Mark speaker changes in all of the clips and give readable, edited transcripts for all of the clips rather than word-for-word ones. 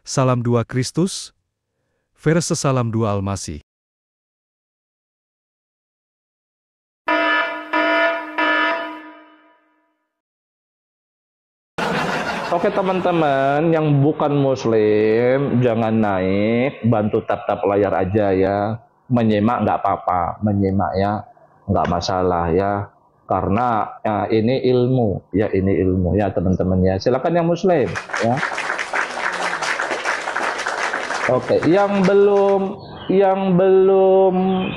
Speaker 1: Salam dua Kristus versus salam dua Almasih.
Speaker 2: Oke teman-teman yang bukan muslim, jangan naik, bantu tap-tap layar aja ya. Menyimak nggak apa-apa, menyimak ya, nggak masalah ya. Karena ya, ini ilmu ya teman-teman ya. Silakan yang muslim ya. Oke, yang belum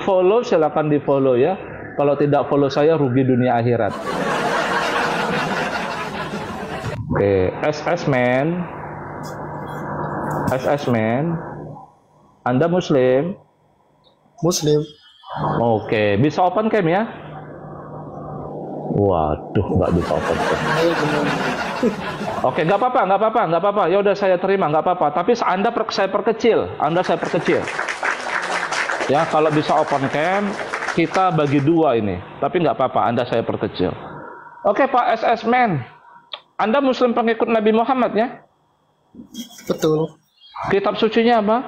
Speaker 2: follow silakan di follow ya. Kalau tidak follow saya rugi dunia akhirat. Oke, SS man, Anda Muslim?
Speaker 3: Muslim.
Speaker 2: Oke, bisa open cam ya? Waduh, nggak bisa open cam. Oke, nggak apa-apa. Ya udah saya terima, nggak apa-apa. Tapi saya perkecil. Ya, kalau bisa open cam, kita bagi dua ini. Tapi nggak apa-apa, Anda saya perkecil. Oke, Pak SS man. Anda Muslim pengikut Nabi Muhammad ya?
Speaker 3: Betul.
Speaker 2: Kitab sucinya apa?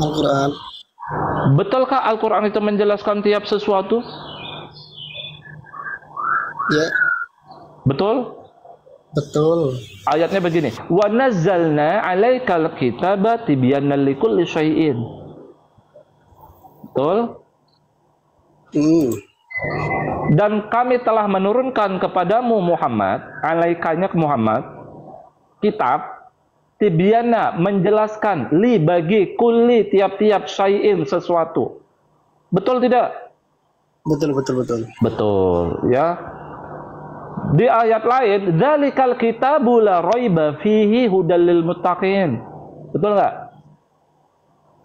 Speaker 3: Al-Quran.
Speaker 2: Betulkah Al-Quran itu menjelaskan tiap sesuatu?
Speaker 3: Ya.
Speaker 2: Betul?
Speaker 3: Betul.
Speaker 2: Ayatnya begini. Wa nazzalna 'alaikal kitaba tibyanan likulli syai'in. Betul? Dan kami telah menurunkan kepadamu Muhammad, alaikanya Muhammad, kitab tibyana menjelaskan li bagi kulli tiap-tiap syai'in sesuatu. Betul tidak?
Speaker 3: Betul.
Speaker 2: Betul ya. Di ayat lain, dzalikal kitabu la raiba fihi hudal lil muttaqin. Betul nggak?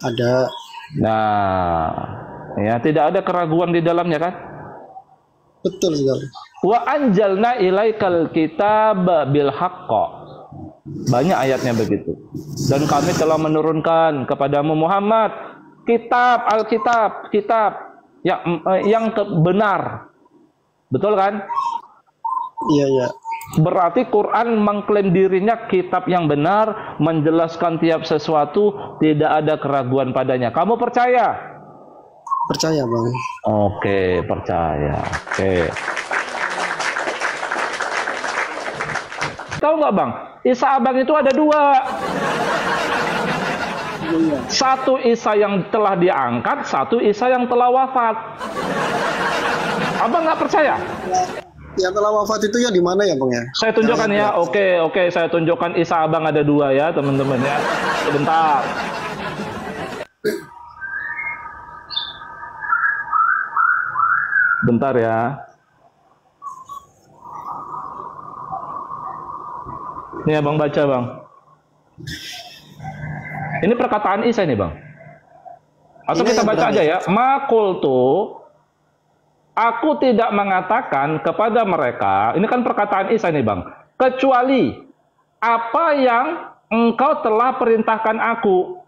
Speaker 3: Ada.
Speaker 2: Nah, ya tidak ada keraguan di dalamnya kan?
Speaker 3: Betul sekali.
Speaker 2: Wa anjalna ilaikal kitaba bil haqqo. Banyak ayatnya begitu. Dan kami telah menurunkan kepadamu Muhammad kitab yang benar. Betul kan?
Speaker 3: Iya.
Speaker 2: Berarti Quran mengklaim dirinya kitab yang benar, menjelaskan tiap sesuatu, tidak ada keraguan padanya. Kamu percaya?
Speaker 3: Percaya, Bang.
Speaker 2: Oke, percaya. Oke. Tahu nggak, Bang? Isa Abang itu ada dua. Satu Isa yang telah diangkat, satu Isa yang telah wafat. Abang nggak percaya?
Speaker 3: Yang telah wafat itu yang di mana ya, Bang ya?
Speaker 2: Saya tunjukkan ya. Oke, saya tunjukkan Isa Abang ada dua ya, teman-teman ya. Sebentar. Bentar ya. Ini Abang baca, Bang. Ini perkataan Isa ini, Bang. Atau kita baca aja ya. Ma qultu, aku tidak mengatakan kepada mereka, ini kan perkataan Isa ini, Bang, kecuali apa yang engkau telah perintahkan aku.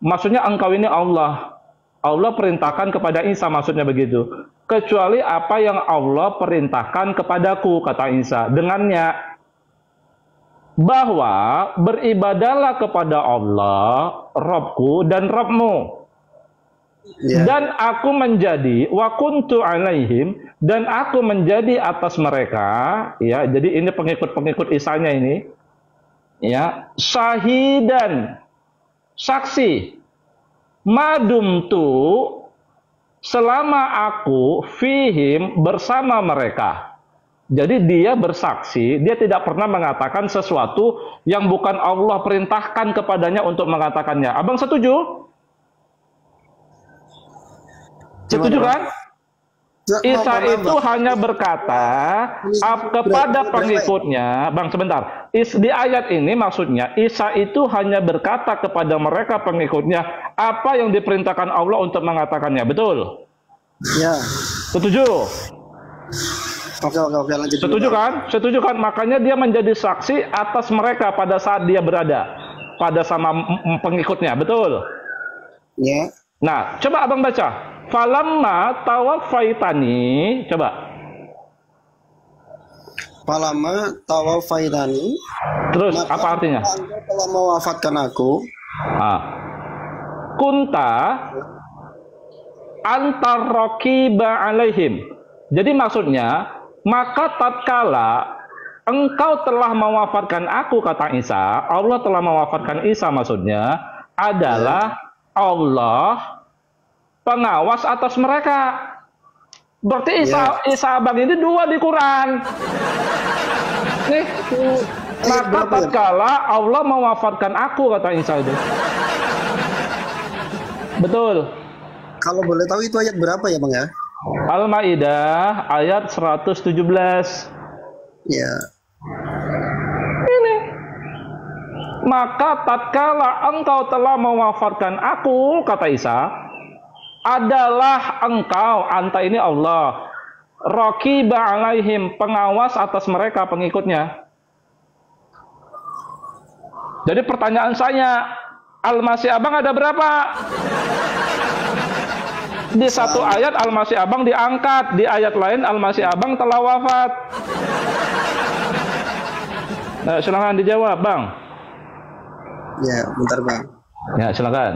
Speaker 2: Maksudnya engkau ini Allah. Allah perintahkan kepada Isa, maksudnya begitu. Kecuali apa yang Allah perintahkan kepadaku, kata Isa. Dengannya, bahwa beribadalah kepada Allah, Rabbku dan Rabbmu. Yeah. Dan aku menjadi, wa kuntu alaihim, dan aku menjadi atas mereka, ya. Jadi ini pengikut-pengikut Isanya ini, ya. Syahidan, saksi. Madumtu, selama aku fihim bersama mereka. Jadi dia bersaksi, dia tidak pernah mengatakan sesuatu yang bukan Allah perintahkan kepadanya untuk mengatakannya. Abang setuju? Setuju kan? Isa itu hanya berkata kepada pengikutnya, Bang sebentar. Di ayat ini maksudnya Isa itu hanya berkata kepada mereka pengikutnya apa yang diperintahkan Allah untuk mengatakannya, betul?
Speaker 3: Ya.
Speaker 2: Setuju?
Speaker 3: Oke, lanjut.
Speaker 2: Setuju kan? Makanya dia menjadi saksi atas mereka pada saat dia berada pada sama pengikutnya, betul?
Speaker 3: Ya.
Speaker 2: Nah, coba Abang baca. Falamma tawaffaitani, coba.
Speaker 3: Palama tawafaitani,
Speaker 2: Terus
Speaker 3: maka
Speaker 2: apa artinya?
Speaker 3: engkau telah mewafatkan aku.
Speaker 2: Ah. Kunta antar raqiba alaihim. Jadi maksudnya, maka tatkala engkau telah mewafatkan aku, kata Isa, Allah telah mewafatkan Isa, maksudnya adalah Allah pengawas atas mereka. Berarti Isa abang ini dua di Quran. Nih, maka tatkala Allah mewafatkan aku, kata Isa itu. Betul.
Speaker 3: Kalau boleh tahu itu ayat berapa ya Bang ya?
Speaker 2: Al-Maidah ayat 117.
Speaker 3: Ya.
Speaker 2: Ini. Maka tatkala engkau telah mewafatkan aku, kata Isa, adalah engkau, anta ini Allah, raqiba alaihim, pengawas atas mereka, pengikutnya. Jadi pertanyaan saya, Al-Masih Abang ada berapa? Di satu ayat Al-Masih Abang diangkat, di ayat lain Al-Masih Abang telah wafat. Nah, silakan dijawab, Bang.
Speaker 3: Ya, bentar Bang.
Speaker 2: Ya, silakan.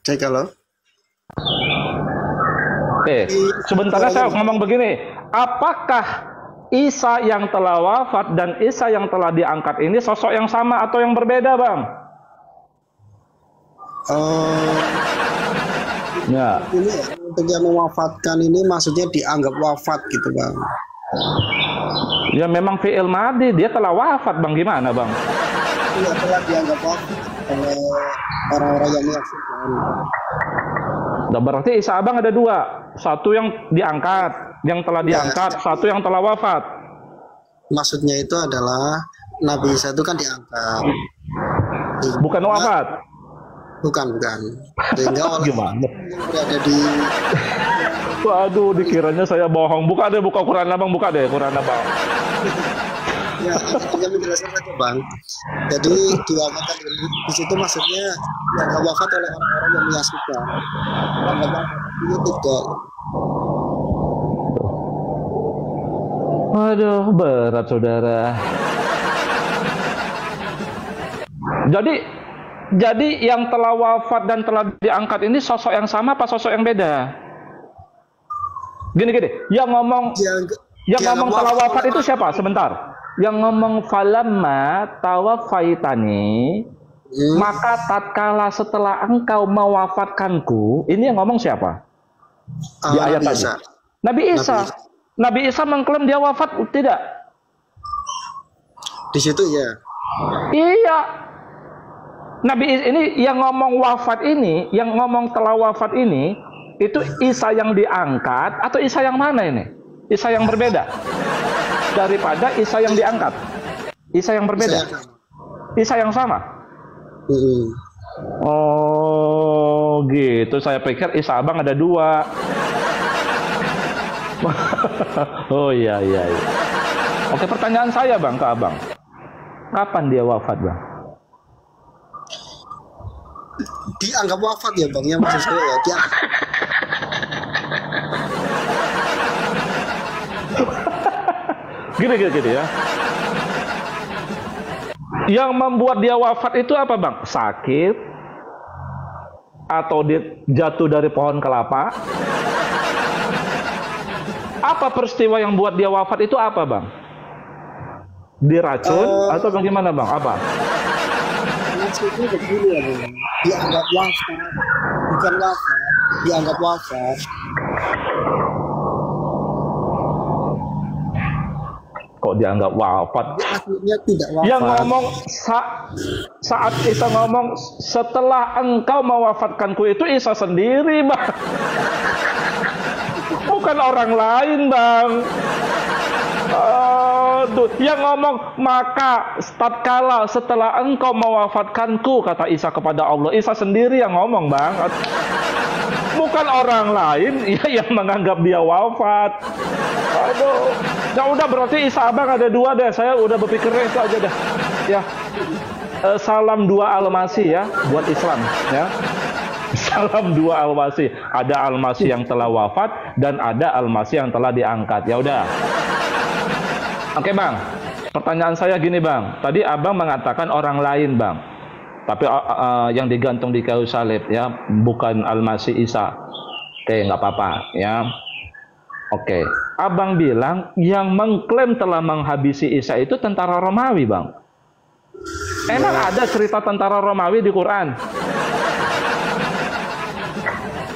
Speaker 3: Cek kalau.
Speaker 2: Oke, sebentar saya ngomong begini. Apakah Isa yang telah wafat dan Isa yang telah diangkat ini sosok yang sama atau yang berbeda, Bang? Ya.
Speaker 3: Ini ya, untuk yang mewafatkan ini maksudnya dianggap wafat gitu Bang.
Speaker 2: Ya memang fi'il madi, dia telah wafat, Bang. Gimana, Bang?
Speaker 3: Iya, telah dianggap wafat oleh orang-orang yang menyaksikan.
Speaker 2: Nah, berarti Isa Abang ada dua. Satu yang diangkat, yang telah diangkat, satu yang telah wafat.
Speaker 3: Maksudnya itu adalah Nabi Isa itu kan diangkat.
Speaker 2: Bukan wafat.
Speaker 3: Bukan. Sehingga orang
Speaker 2: Gimana?
Speaker 3: yang berada di
Speaker 2: Waduh, dikiranya saya bohong. Buka Quran Abang, buka deh Quran Abang.
Speaker 3: ya, artinya menjelaskan saja Bang. Jadi diwafatkan di situ maksudnya yang wafat oleh orang-orang yang menyaksikan. Yang wafat itu tidak.
Speaker 2: Waduh, berat saudara. Jadi yang telah wafat dan telah diangkat ini sosok yang sama apa sosok yang beda? Gini, yang ngomong telah wafat itu siapa? Sebentar. Yang ngomong falamma tawafaitani, maka tatkala setelah engkau mewafatkanku, ini yang ngomong siapa? Di ayat
Speaker 3: Nabi
Speaker 2: tadi.
Speaker 3: Isa.
Speaker 2: Nabi Isa. Nabi Isa mengklaim dia wafat, tidak?
Speaker 3: Di situ ya.
Speaker 2: Iya. Nabi Isa ini yang ngomong wafat ini, yang ngomong telah wafat ini, itu Isa yang diangkat atau Isa yang mana ini? Isa yang berbeda daripada Isa yang diangkat. Isa yang berbeda. Isa yang sama. Oh, gitu. Saya pikir Isa Abang ada dua. Oh iya. Oke, pertanyaan saya Bang ke Abang. Kapan dia wafat, Bang?
Speaker 3: Dianggap wafat ya Bang, yang maksud saya ya.
Speaker 2: Gini ya. Yang membuat dia wafat itu apa Bang? Sakit? Atau dia jatuh dari pohon kelapa? Apa peristiwa yang buat dia wafat itu apa Bang? Diracun atau bagaimana Bang? Apa?
Speaker 3: Maksudnya begini ya Bang. Dianggap wafat. Bukan wafat. Dianggap wafat.
Speaker 2: Kok dianggap wafat?
Speaker 3: Akhirnya tidak wafat.
Speaker 2: Yang ngomong saat Isa ngomong setelah engkau mewafatkanku itu Isa sendiri Bang. Bukan orang lain Bang. Yang ngomong maka tatkala setelah engkau mewafatkanku, kata Isa kepada Allah. Isa sendiri yang ngomong Bang. Bukan orang lain yang menganggap dia wafat. Aduh. Ya udah, berarti Isa Abang ada dua deh. Saya udah berpikirnya itu aja deh. Ya. Salam dua Al-Masih ya buat Islam ya. dalam dua Al-Masih. Ada Al-Masih yang telah wafat dan ada Al-Masih yang telah diangkat. Ya udah. Oke, Bang. Pertanyaan saya gini, Bang. Tadi Abang mengatakan orang lain, Bang. Tapi yang digantung di kayu salib ya, bukan Al-Masih Isa. Oke, nggak apa-apa ya. Oke. Abang bilang yang mengklaim telah menghabisi Isa itu tentara Romawi, Bang. Emang ada cerita tentara Romawi di Quran?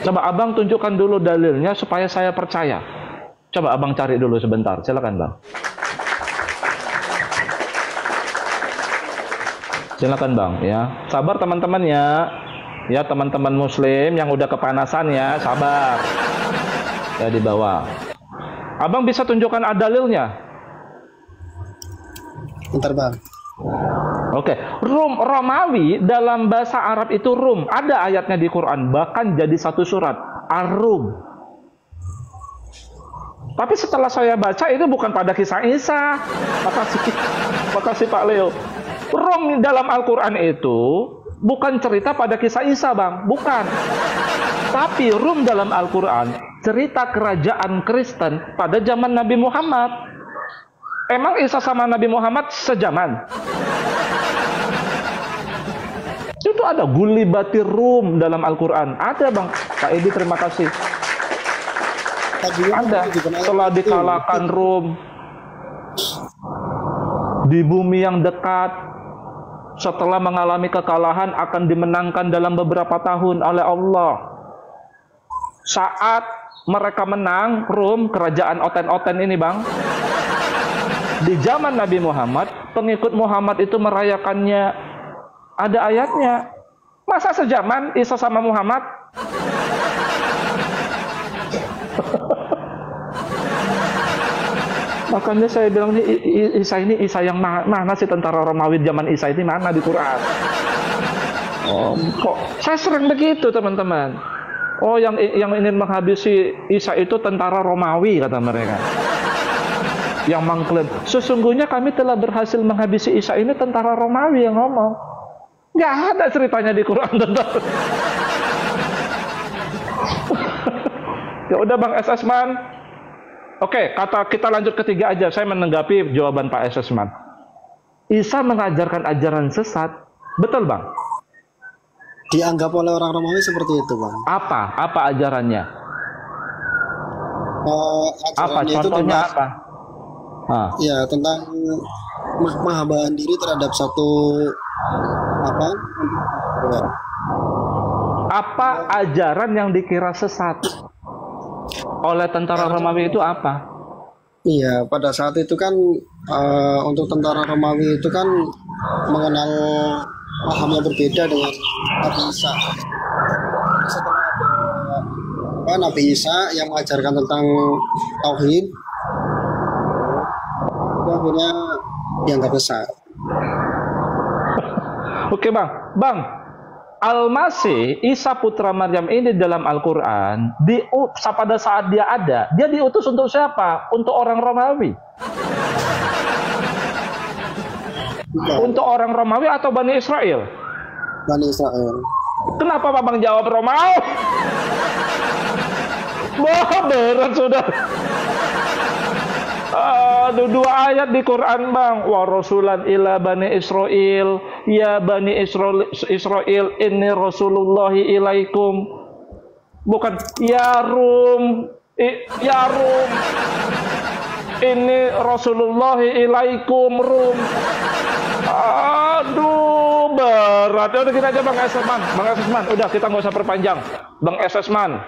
Speaker 2: Coba Abang tunjukkan dulu dalilnya supaya saya percaya. Coba Abang cari dulu sebentar. Silakan, Bang. Silakan, Bang ya. Sabar teman-teman ya. Ya, teman-teman muslim yang udah kepanasan ya, sabar. Ya, di bawah. Abang bisa tunjukkan dalilnya?
Speaker 3: Bentar, Bang.
Speaker 2: Oke, Romawi dalam bahasa Arab itu Rum. Ada ayatnya di Quran, bahkan jadi satu surat, Ar-Rum. Tapi setelah saya baca itu bukan pada kisah Isa. Makasih Pak Leo. Rum dalam Al-Quran itu bukan cerita pada kisah Isa, Bang. Bukan. Tapi Rum dalam Al-Quran cerita kerajaan Kristen pada zaman Nabi Muhammad. Emang Isa sama Nabi Muhammad sejaman? Itu ada gulibati Rum dalam Al-Quran. Ada, Bang. Pak Edi, terima kasih. Ada. Setelah dikalahkan Rum di bumi yang dekat, setelah mengalami kekalahan akan dimenangkan dalam beberapa tahun oleh Allah. Saat mereka menang, Rum, kerajaan oten-oten ini, Bang, di zaman Nabi Muhammad, pengikut Muhammad itu merayakannya. Ada ayatnya. Masa sejaman Isa sama Muhammad? Makanya saya bilang Isa ini Isa yang mana sih, tentara Romawi zaman Isa ini mana di Quran? Oh, kok saya sering begitu, teman-teman. Oh, yang ingin menghabisi Isa itu tentara Romawi, kata mereka. Yang mengklaim, sesungguhnya kami telah berhasil menghabisi Isa, ini tentara Romawi yang ngomong. Nggak ada ceritanya di Quran tentang. Ya udah, Bang SS Man. Oke, kita lanjut ketiga aja. Saya menanggapi jawaban Pak SS Man. Isa mengajarkan ajaran sesat, betul, Bang?
Speaker 3: Dianggap oleh orang Romawi seperti itu, Bang.
Speaker 2: Apa ajarannya? Apa
Speaker 3: Ajarannya
Speaker 2: contohnya
Speaker 3: itu
Speaker 2: apa?
Speaker 3: Ya, tentang penghambaan diri terhadap satu
Speaker 2: apa ajaran yang dikira sesat oleh tentara Romawi itu apa?
Speaker 3: Iya, pada saat itu kan untuk tentara Romawi itu kan mengenal paham yang berbeda dengan Nabi Isa. Setelah Nabi Isa yang mengajarkan tentang tauhid, itu akhirnya dianggap besar.
Speaker 2: Oke, Bang. Al-Masih, Isa putra Maryam ini dalam Al-Quran, pada saat dia ada, dia diutus untuk siapa? Untuk orang Romawi. Untuk orang Romawi atau Bani Israel?
Speaker 3: Bani Israel.
Speaker 2: Kenapa Bang jawab Romawi? Wah, berat sudah. Aduh, dua ayat di Quran, Bang. Wa rasulan ila Bani Israel, ya Bani Israel, inni Rasulullahi ilaikum. Bukan ya Rum, ini Rasulullahi ilaikum Rum. Aduh, berat. Udah kita aja, Bang Esesman. Udah, kita nggak usah perpanjang. Bang Esesman.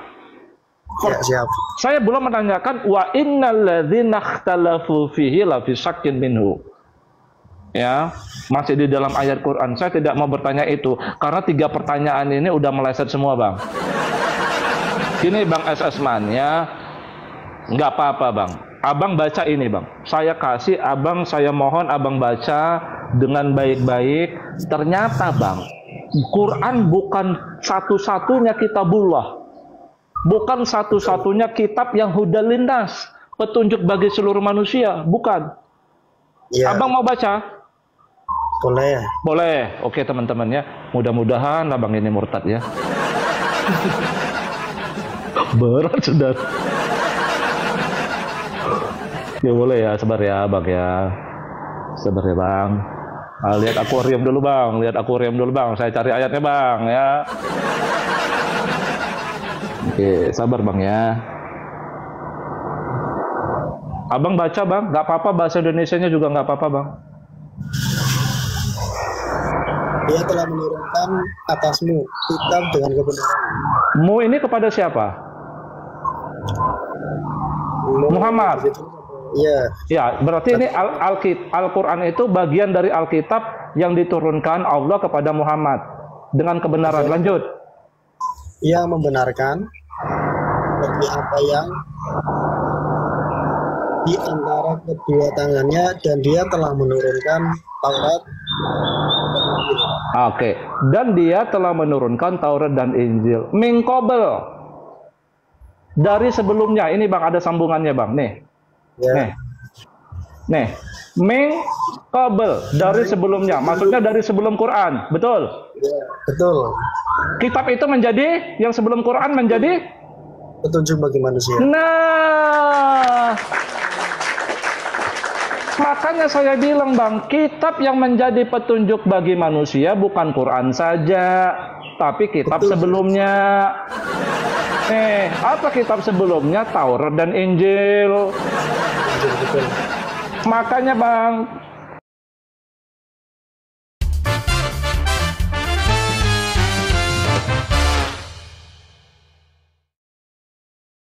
Speaker 3: Ya, siap.
Speaker 2: Saya belum menanyakan wa innal ladzina ikhtalafu fihi la fi syakkin minhu. Ya, masih di dalam ayat Quran. Saya tidak mau bertanya itu karena 3 pertanyaan ini udah meleset semua, Bang. Gini, Bang SS-Man ya. Nggak apa-apa, Bang. Abang baca ini, Bang. Saya kasih Abang, saya mohon Abang baca dengan baik-baik. Ternyata, Bang, Quran bukan satu-satunya kitabullah. Bukan satu-satunya kitab yang hudal lintas, petunjuk bagi seluruh manusia, bukan. Ya. Abang mau baca?
Speaker 3: Boleh.
Speaker 2: Boleh. Oke, teman-teman ya. Mudah-mudahan Abang ini murtad ya. Berat sudah. Ya boleh ya, sabar ya bang ya. Sabar ya bang. Lihat akuarium dulu bang, lihat akuarium dulu bang. Saya cari ayatnya bang ya. Oke, sabar bang ya. Abang baca bang, nggak apa-apa bahasa Indonesianya juga nggak apa-apa bang.
Speaker 3: Dia telah menurunkan atasmu kitab dengan kebenaran.
Speaker 2: Mu ini kepada siapa? Muhammad.
Speaker 3: Iya.
Speaker 2: Ya, berarti ini Al-Quran itu bagian dari Alkitab yang diturunkan Allah kepada Muhammad dengan kebenaran. Lanjut.
Speaker 3: Ia membenarkan bagi apa yang di antara kedua tangannya, dan dia telah menurunkan Taurat.
Speaker 2: Oke, dan dia telah menurunkan Taurat dan Injil. Min qabl, dari sebelumnya. Ini bang, ada sambungannya bang. Nih,
Speaker 3: Ya.
Speaker 2: nih. Min qabl, dari sebelumnya. Maksudnya dari sebelum Quran, betul?
Speaker 3: Ya, betul.
Speaker 2: Kitab itu menjadi, yang sebelum Quran menjadi
Speaker 3: Petunjuk bagi manusia.
Speaker 2: Nah, makanya saya bilang bang, kitab yang menjadi petunjuk bagi manusia bukan Quran saja, tapi kitab sebelumnya. Apa kitab sebelumnya? Taurat dan Injil.
Speaker 3: Betul.
Speaker 2: Makanya bang,